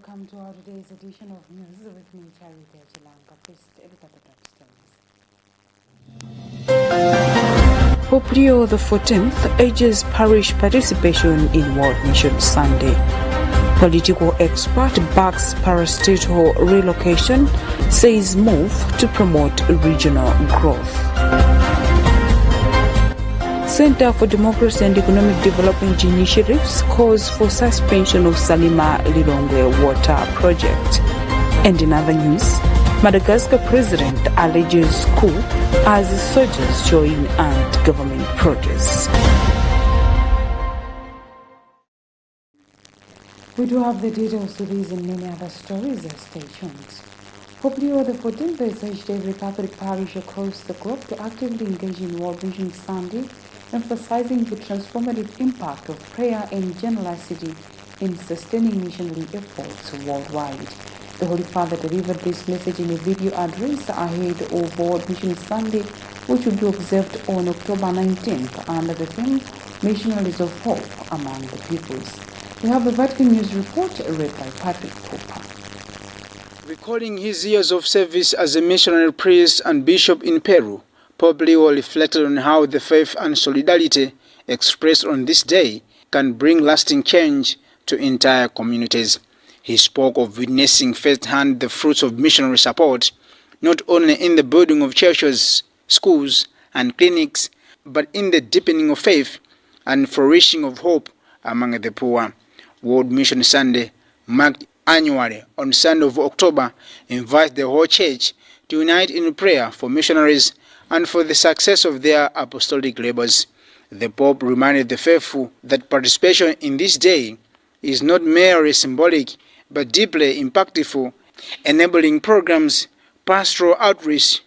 welcome to our today's edition of News with me, Charity Chilanga. First, look at the top stories. Pope Leo XIV urges parish participation in World Mission Sunday. Political expert backs parastatal relocation, says move to promote regional growth. Center for Democracy and Economic Development Initiatives calls for suspension of Salima Lilongwe water project. And in other news, Madagascar president alleges coup as soldiers join anti-government protests. We do have the details to these and many other stories. Stay tuned. Pope Leo XIV has urged every Catholic parish across the globe to actively engage in World Mission Sunday, emphasizing the transformative impact of prayer and generosity in sustaining missionary efforts worldwide. The Holy Father delivered this message in a video address ahead of World Mission Sunday, which will be observed on October 19th under the theme Missionaries of Hope Among the Peoples. We have a Vatican News report read by Patrick Cooper. Recalling his years of service as a missionary priest and bishop in Peru, Pope Leo reflected on how the faith and solidarity expressed on this day can bring lasting change to entire communities. He spoke of witnessing firsthand the fruits of missionary support, not only in the building of churches, schools, and clinics, but in the deepening of faith and flourishing of hope among the poor. World Mission Sunday, marked annually on Sunday of October, invites the whole church to unite in prayer for missionaries and for the success of their apostolic labors. The Pope reminded the faithful that participation in this day is not merely symbolic but deeply impactful, enabling programs, pastoral outreach,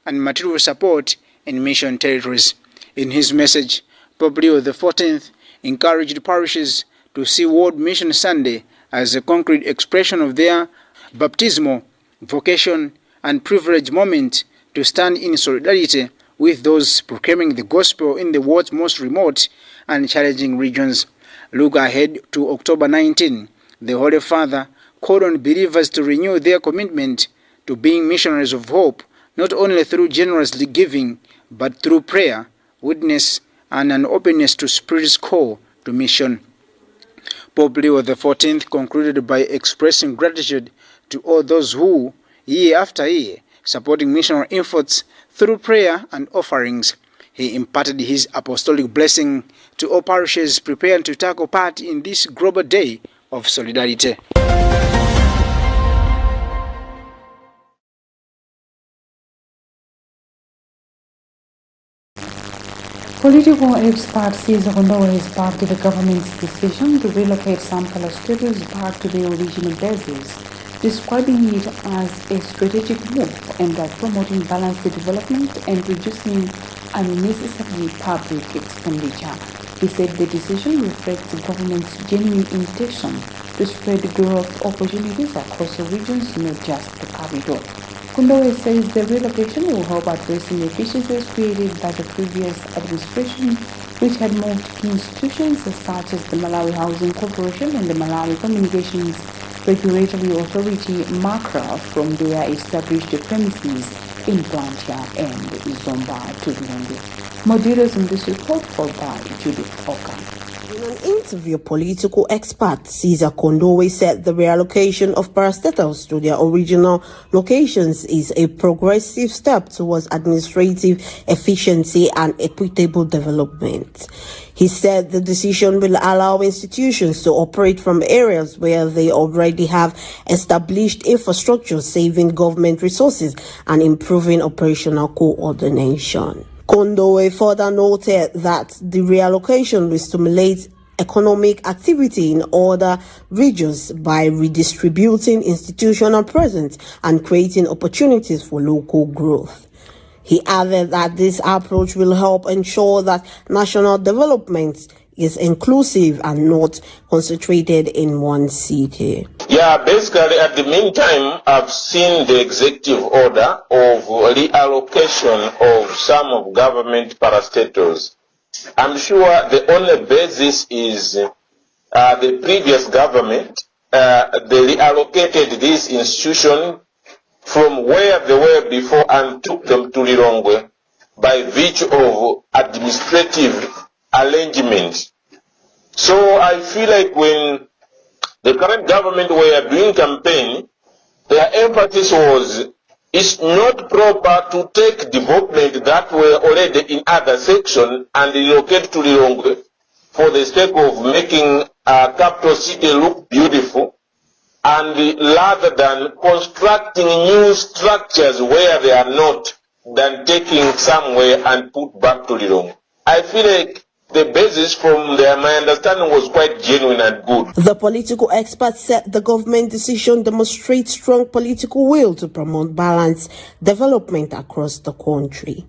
and material support in mission territories. In his message, Pope Leo XIV encouraged parishes to see World Mission Sunday as a concrete expression of their baptismal vocation and privileged moment to stand in solidarity with those proclaiming the gospel in the world's most remote and challenging regions. Look ahead to October 19. The Holy Father called on believers to renew their commitment to being missionaries of hope, not only through generously giving, but through prayer, witness, and an openness to Spirit's call to mission. Pope Leo XIV concluded by expressing gratitude to all those who, year after year, supporting missionary efforts through prayer and offerings. He imparted his apostolic blessing to all parishes preparing to take part in this global day of solidarity. Political expert Cesar Kondoa has backed the government's decision to relocate some parastatals back to their original bases, describing it as a strategic move aimed at promoting balanced development and reducing unnecessary public expenditure. He said the decision reflects the government's genuine intention to spread growth opportunities across the regions, not just the capital. Kondoa says the relocation will help address inefficiencies created by the previous administration, which had moved key institutions such as the Malawi Housing Corporation and the Malawi Communications Regulatory Authority (MACRA) from their established premises in Luntha and Zomba to Burundi. More details in this report followed by Judith Oka. In an interview, political expert Cesar Kondoa said the reallocation of parastatals to their original locations is a progressive step towards administrative efficiency and equitable development. He said the decision will allow institutions to operate from areas where they already have established infrastructure, saving government resources and improving operational coordination. Kondoa further noted that the reallocation will stimulate economic activity in other regions by redistributing institutional presence and creating opportunities for local growth. He added that this approach will help ensure that national development is inclusive and not concentrated in one city. Yeah, basically at the meantime, I've seen the executive order of reallocation of some of government parastatals. I'm sure the only basis is the previous government they reallocated these institutions from where they were before and took them to Lilongwe by virtue of administrative arrangements. So I feel like when the current government were doing campaign, their emphasis was it's not proper to take development that were already in other sections and relocate to Lilongwe for the sake of making a capital city look beautiful, and rather than constructing new structures where they are not, than taking somewhere and put back to Lilongwe. I feel like the basis from there, my understanding was quite genuine and good. The political expert said the government decision demonstrates strong political will to promote balanced development across the country.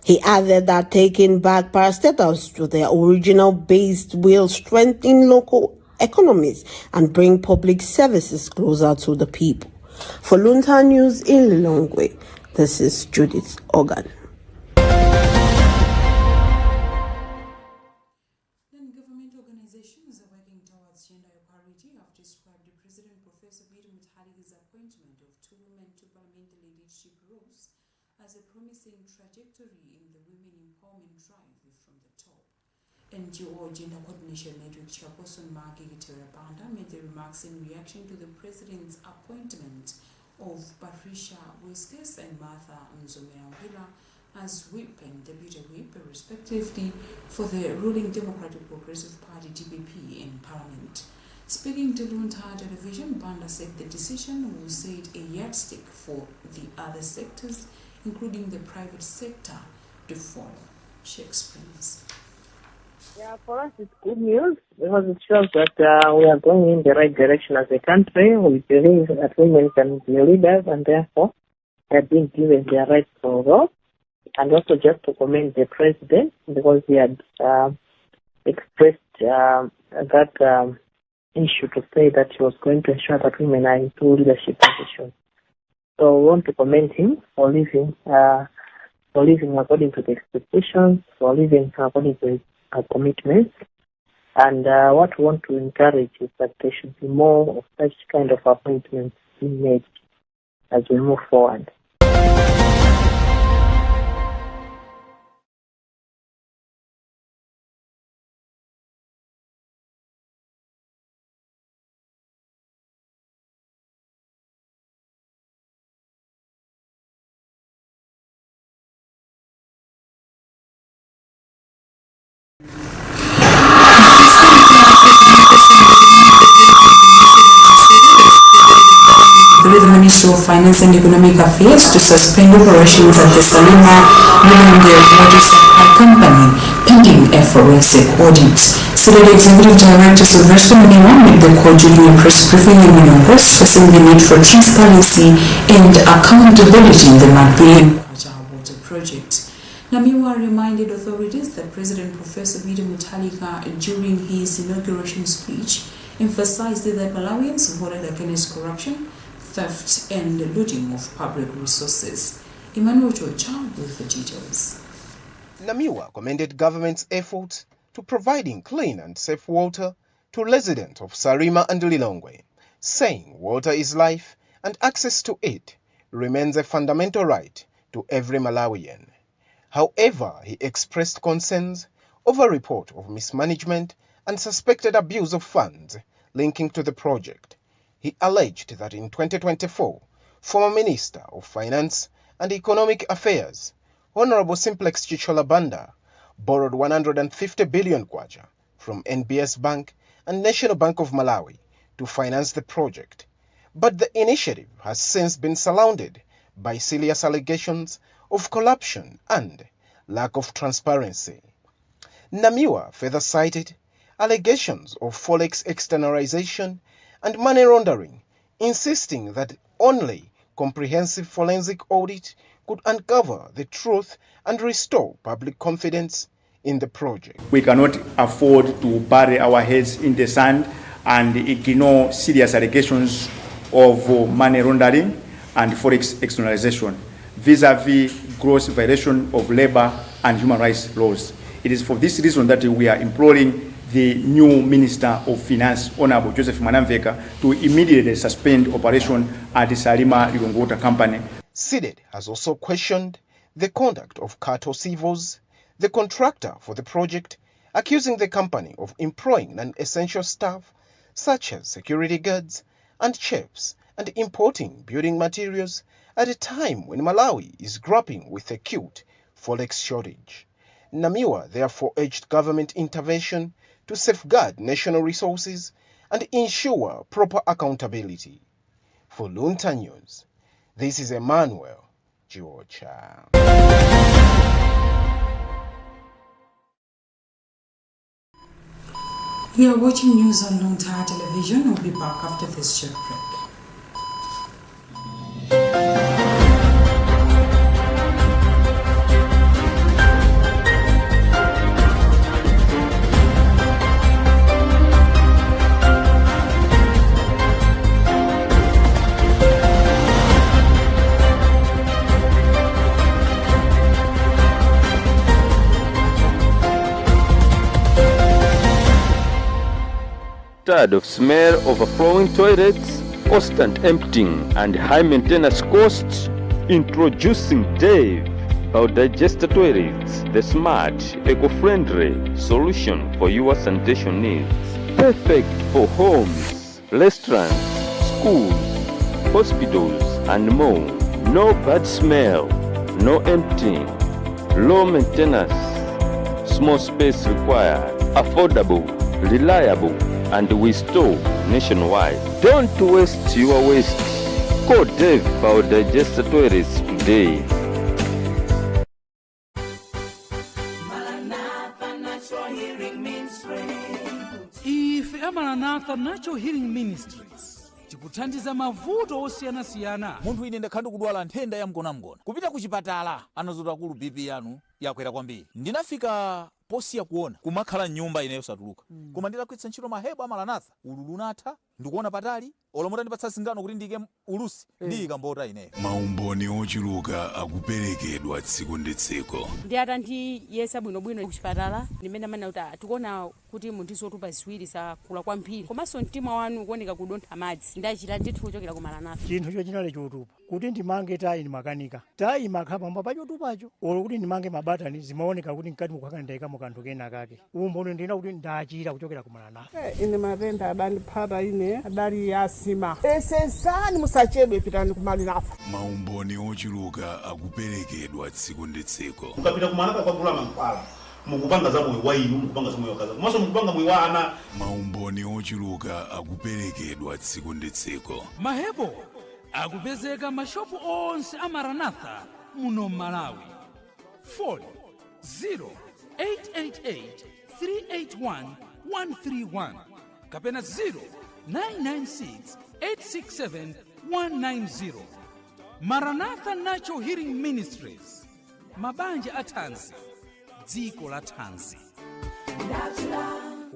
He added that taking back parastatals to their original base will strengthen local economies and bring public services closer to the people. For Luntha News in Lilongwe, this is Judith Organ. Government organizations are working towards gender equality have described the President Professor Mutaliga's appointment of 2 women to parliamentary leadership roles as a promising trajectory in the women empowerment drive from the top. NGO Gender Coordination Network Chairperson Margie Terabanda made the remarks in reaction to the President's appointment of Patricia Weskes and Martha Nzomeangila as whip and deputy whip, respectively, for the ruling Democratic Progressive Party DPP in Parliament. Speaking to Luntha television, Banda said the decision will set a yardstick for the other sectors, including the private sector, to follow. She explains. Yeah, for us it's good news because it shows that we are going in the right direction as a country. We believe that women can be leaders and therefore they are being given their rightful role. And also just to commend the President because he had expressed that issue to say that he was going to ensure that women are in 2 leadership positions. So we want to commend him for living according to the expectations, for living according to his commitments. And what we want to encourage is that there should be more of such kind of appointments being made as we move forward. With the Ministry of Finance and Economic Affairs to suspend operations at the Salima Lilongwe Water Supply Company pending a forensic audit. Stated Executive Director Sylvester Mniwa made the call during a press briefing in Lilongwe, stressing the need for transparency and accountability in the Magbillion water project. Namiwa reminded authorities that President Professor Mutaliga, during his inauguration speech, emphasized that Malawians voted against corruption, theft and looting of public resources. Emmanuel Chocha with the details. Namiwa commended government's efforts to providing clean and safe water to residents of Sarima and Lilongwe, saying water is life and access to it remains a fundamental right to every Malawian. However, he expressed concerns over a report of mismanagement and suspected abuse of funds linking to the project. He alleged that in 2024, former Minister of Finance and Economic Affairs, Honorable Simplex Chichola Banda, borrowed 150 billion kwacha from NBS Bank and National Bank of Malawi to finance the project. But the initiative has since been surrounded by serious allegations of corruption and lack of transparency. Namiwa further cited allegations of forex externalization and money laundering, insisting that only comprehensive forensic audit could uncover the truth and restore public confidence in the project. We cannot afford to bury our heads in the sand and ignore serious allegations of money laundering and forex externalization vis-a-vis gross violation of labor and human rights laws. It is for this reason that we are imploring the new Minister of Finance, Honorable Joseph Mwanamveka, to immediately suspend operation at the Salima Lilongwe Water Company. SIDED has also questioned the conduct of Kato Civils, the contractor for the project, accusing the company of employing non-essential staff such as security guards and chefs and importing building materials at a time when Malawi is grappling with acute forex shortage. Namiwa therefore urged government intervention to safeguard national resources and ensure proper accountability. For Luntha News, this is Emmanuel Georgia. You are watching news on Luntha television. We'll be back after this short break. Tired of smell, overflowing toilets, constant emptying, and high maintenance costs? Introducing Dave Biodigester Toilets, the smart, eco-friendly solution for your sanitation needs. Perfect for homes, restaurants, schools, hospitals, and more. No bad smell, no emptying, low maintenance, small space required, affordable, reliable, and we store nationwide. Don't waste your waste. Call Dave Biodigester Toilets today. If Maranatha Natural Healing Ministries tikuthandiza mavuto osiyana-siyana. Munthu ine ndakhanda kudwala nthenda ya mgonamgona. Kupita ku chipatala anazota kulu BP yanu yakwera kwambiri. Ndinafika posiya kuona kumakhala nyumba ineyo satuluka. Koma nditakwitsa ntchito mahebo a Maranatha, ululu unatha, ndikuona patali, olomota ndipatsa singano kuti ndike ulusi, ndiyika mbota ineyo. Maumboni ochuluka akuperekedwa tsiku ndi tsiku. Ndi atanti yesa bwinobwino kuchipatala, ndimene amene kuti tikuona kuti munthu otupa ziwiri sakula kwambiri. Komanso mtima wanu kuoneka kudontha madzi. Ndachita ndithu kuchokera ku Maranatha. Chinthu chochinali chotupa. Kuti ndimange tayi ni makanika. Tayi makhapamba pachotupacho. Olo kuti ndimange mabatani zimaoneka kuti mkati mukwakandeka mukanthu kena kake. Umboni ndina kuti ndachira kuchokera ku Maranatha. Ine matenda adandiphata ine adali yasima. Esensani musachedwe pitani ku Maranatha. Maumboni ochuluka akuperekedwa tsiku ndi tsiku. Mukapita ku Maranatha kwa gula mankhwala. Mukupanga za moyo wa inu, mukupanga za moyo wakaza. Komanso mukupanga moyo wa ana. Maumboni ochuluka akuperekedwa tsiku ndi tsiku. Mahebo akupezeka mashopu onse a Maranatha muno Malawi. Phone 0888-381-131 kapena 0996-867-190. Maranatha Natural Healing Ministries, mabanja athanzi, dziko la thanzi.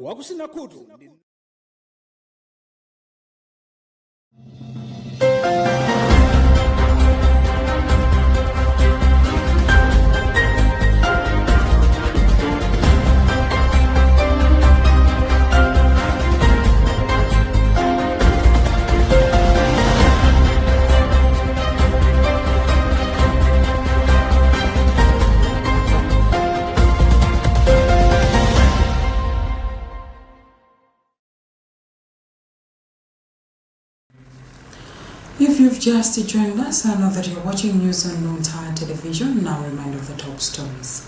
Wakusina kutu. If you've just joined us, I know that you're watching news on Luntha television. Now a reminder of the top stories.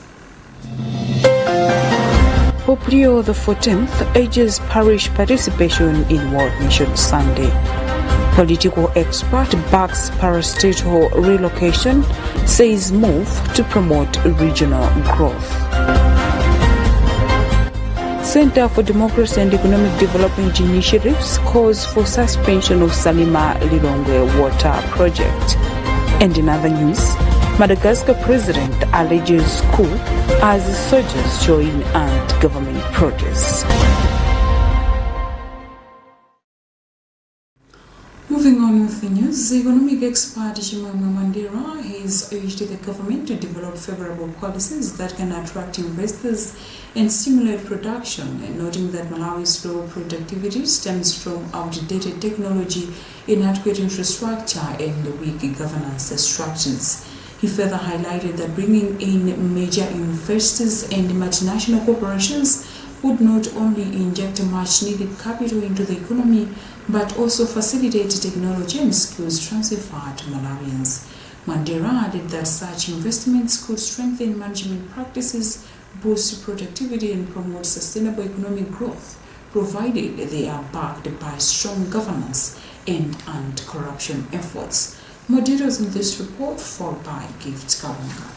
Pope Leo XIV urges parish participation in World Mission Sunday. Political expert backs parastatal relocation, says move to promote regional growth. Center for Democracy and Economic Development Initiatives calls for suspension of Salima Lilongwe Water Project. And in other news, Madagascar President alleges coup as soldiers join anti-government protests. Moving on Luntha News, economic expert Chimamanda Mandira has urged the government to develop favorable policies that can attract investors and stimulate production, noting that Malawi's low productivity stems from outdated technology, inadequate infrastructure, and weak governance structures. He further highlighted that bringing in major investors and multinational corporations would not only inject much needed capital into the economy, but also facilitate technology and skills transfer to Malawians. Mandela added that such investments could strengthen management practices, boost productivity, and promote sustainable economic growth, provided they are backed by strong governance and anti-corruption efforts. More details in this report, followed by Gift Kalunga.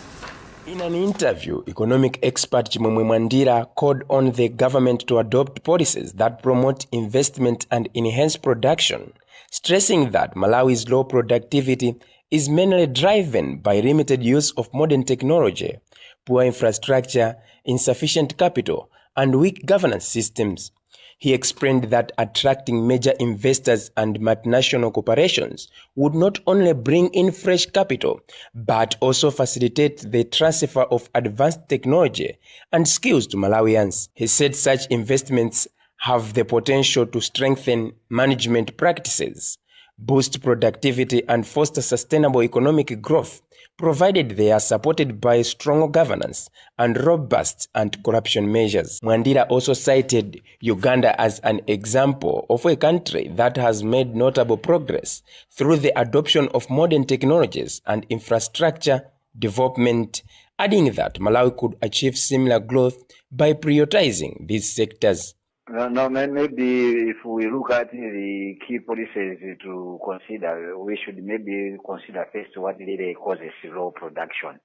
In an interview, economic expert Chimamanda Mandira called on the government to adopt policies that promote investment and enhance production, stressing that Malawi's low productivity is mainly driven by limited use of modern technology, poor infrastructure, insufficient capital, and weak governance systems. He explained that attracting major investors and multinational corporations would not only bring in fresh capital, but also facilitate the transfer of advanced technology and skills to Malawians. He said such investments have the potential to strengthen management practices, boost productivity, and foster sustainable economic growth, provided they are supported by strong governance and robust anti-corruption measures. Mandela also cited Uganda as an example of a country that has made notable progress through the adoption of modern technologies and infrastructure development, adding that Malawi could achieve similar growth by prioritizing these sectors. No, maybe if we look at the key policies to consider, we should maybe consider first what really causes low production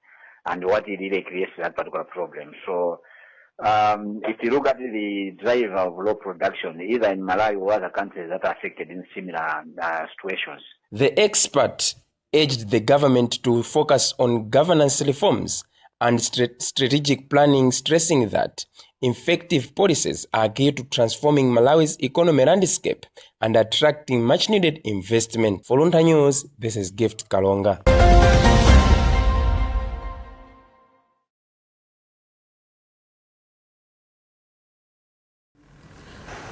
and what really creates that particular problem. So, if you look at the driver of low production, either in Malawi or other countries that are affected in similar situations. The expert urged the government to focus on governance reforms and strategic planning, stressing that effective policies are key to transforming Malawi's economy landscape and attracting much-needed investment. For Luntha News, this is Gift Kalonga.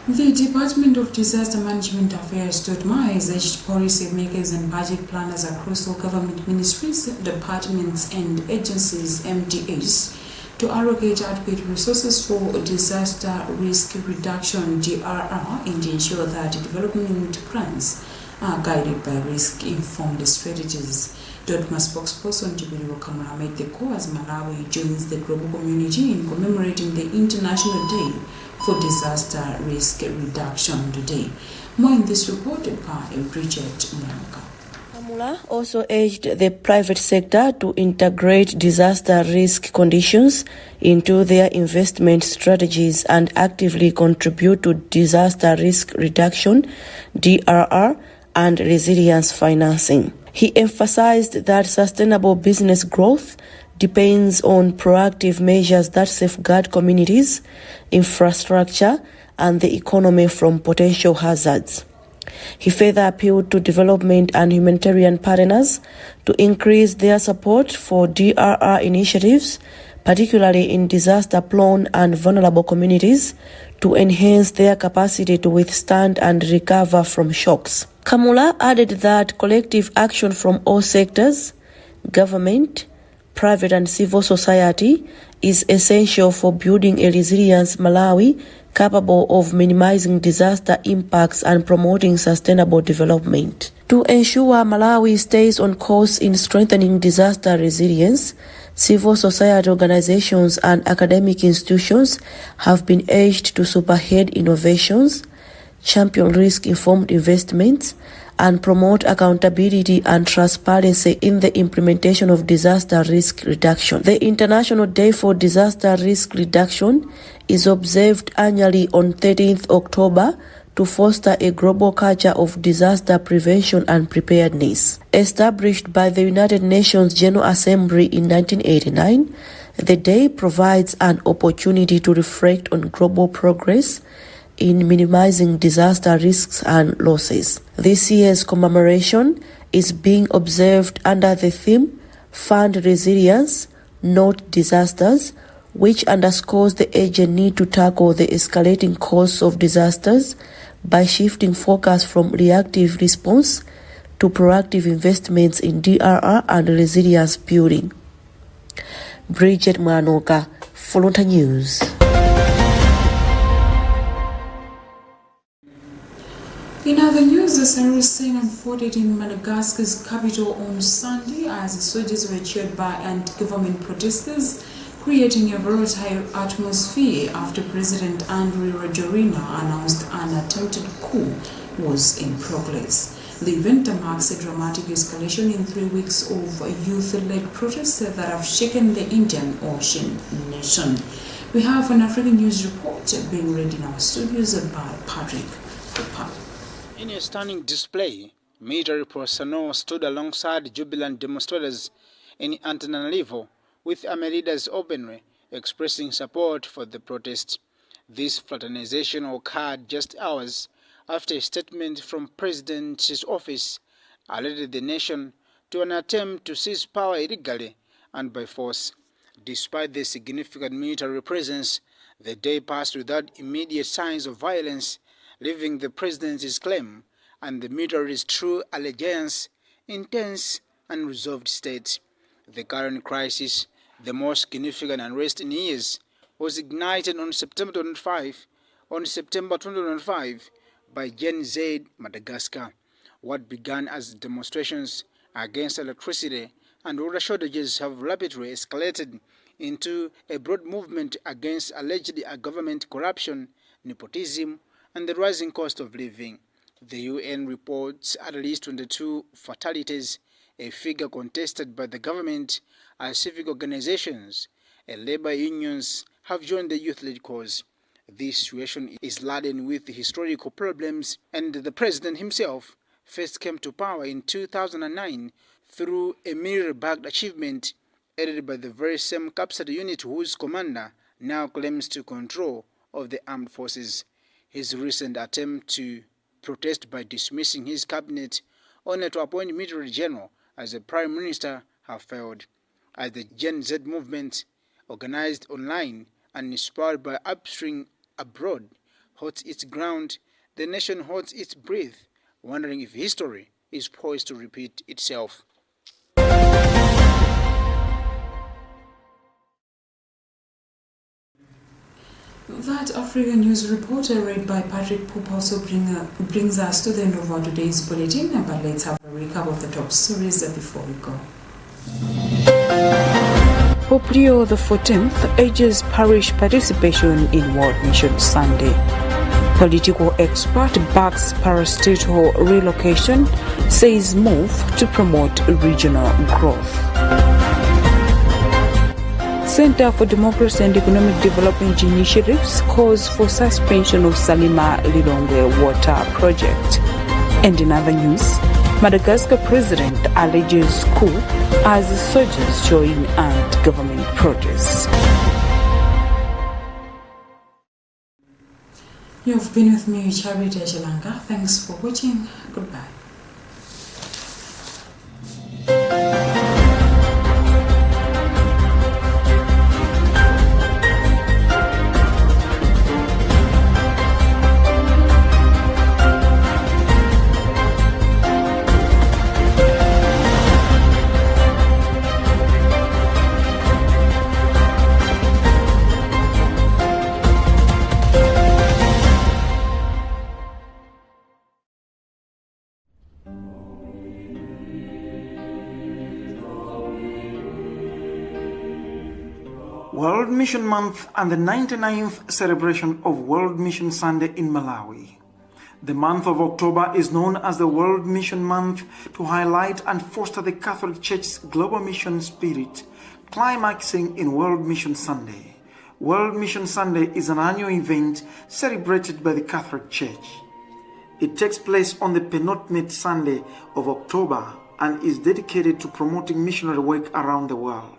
The Department of Disaster Management Affairs (DODMA) has urged policy makers and budget planners across all government ministries, departments, and agencies (MDAs) to allocate adequate resources for disaster risk reduction (DRR) and ensure that development plans are guided by risk-informed strategies. DODMA spokesperson Tibiri Kamala made the call as Malawi joins the global community in commemorating the International Day for Disaster Risk Reduction today. More in this report by Richard Mwanka. Kamala also urged the private sector to integrate disaster risk conditions into their investment strategies and actively contribute to disaster risk reduction, DRR, and resilience financing. He emphasized that sustainable business growth depends on proactive measures that safeguard communities, infrastructure, and the economy from potential hazards. He further appealed to development and humanitarian partners to increase their support for DRR initiatives, particularly in disaster-prone and vulnerable communities, to enhance their capacity to withstand and recover from shocks. Kamala added that collective action from all sectors, government, private and civil society, is essential for building a resilient Malawi capable of minimizing disaster impacts and promoting sustainable development. To ensure Malawi stays on course in strengthening disaster resilience, civil society organizations and academic institutions have been urged to spearhead innovations, champion risk-informed investments, and promote accountability and transparency in the implementation of disaster risk reduction. The International Day for Disaster Risk Reduction is observed annually on 13th October to foster a global culture of disaster prevention and preparedness. Established by the United Nations General Assembly in 1989, the day provides an opportunity to reflect on global progress, in minimizing disaster risks and losses. This year's commemoration is being observed under the theme Fund Resilience, Not Disasters, which underscores the urgent need to tackle the escalating costs of disasters by shifting focus from reactive response to proactive investments in DRR and resilience building. Bridget Mwanoka, Luntha News. In other news, the Sahel scene unfolded in Madagascar's capital on Sunday as the soldiers were cheered by anti-government protesters, creating a volatile atmosphere after President Andry Rajoelina announced an attempted coup was in progress. The event marks a dramatic escalation in 3 weeks of youth-led protests that have shaken the Indian Ocean nation. We have an African news report being read in our studios by Patrick Cooper. In a stunning display, military personnel stood alongside jubilant demonstrators in Antananarivo, with army leaders openly expressing support for the protest. This fraternization occurred just hours after a statement from President's office alerted the nation to an attempt to seize power illegally and by force. Despite the significant military presence, the day passed without immediate signs of violence, leaving the president's claim and the military's true allegiance in tense and resolved state. The current crisis, the most significant unrest in years, was ignited on September 2005 by Gen Z Madagascar. What began as demonstrations against electricity and water shortages have rapidly escalated into a broad movement against alleged government corruption, nepotism, and the rising cost of living. The UN reports at least 22 fatalities, a figure contested by the government as civic organizations and labor unions have joined the youth-led cause. This situation is laden with historical problems, and the president himself first came to power in 2009 through a military-backed achievement aided by the very same captured unit whose commander now claims to control of the armed forces. His recent attempt to protest by dismissing his cabinet only to appoint military general as a prime minister have failed. As the Gen Z movement, organized online and inspired by upstream abroad, holds its ground, the nation holds its breath, wondering if history is poised to repeat itself. That African news report read by Patrick Poop also brings us to the end of our today's bulletin, but let's have a recap of the top stories before we go. Pope Leo XIV urges parish participation in World Mission Sunday. Political expert backs parastatal relocation, says move to promote regional growth. Center for Democracy and Economic Development Initiatives calls for suspension of Salima Lilongwe water project. And in other news, Madagascar president alleges coup as soldiers join anti-government protests. You've been with me, Charity Shalanga. Thanks for watching. Goodbye. World Mission Month and the 99th celebration of World Mission Sunday in Malawi. The month of October is known as the World Mission Month to highlight and foster the Catholic Church's global mission spirit, climaxing in World Mission Sunday. World Mission Sunday is an annual event celebrated by the Catholic Church. It takes place on the penultimate Sunday of October and is dedicated to promoting missionary work around the world.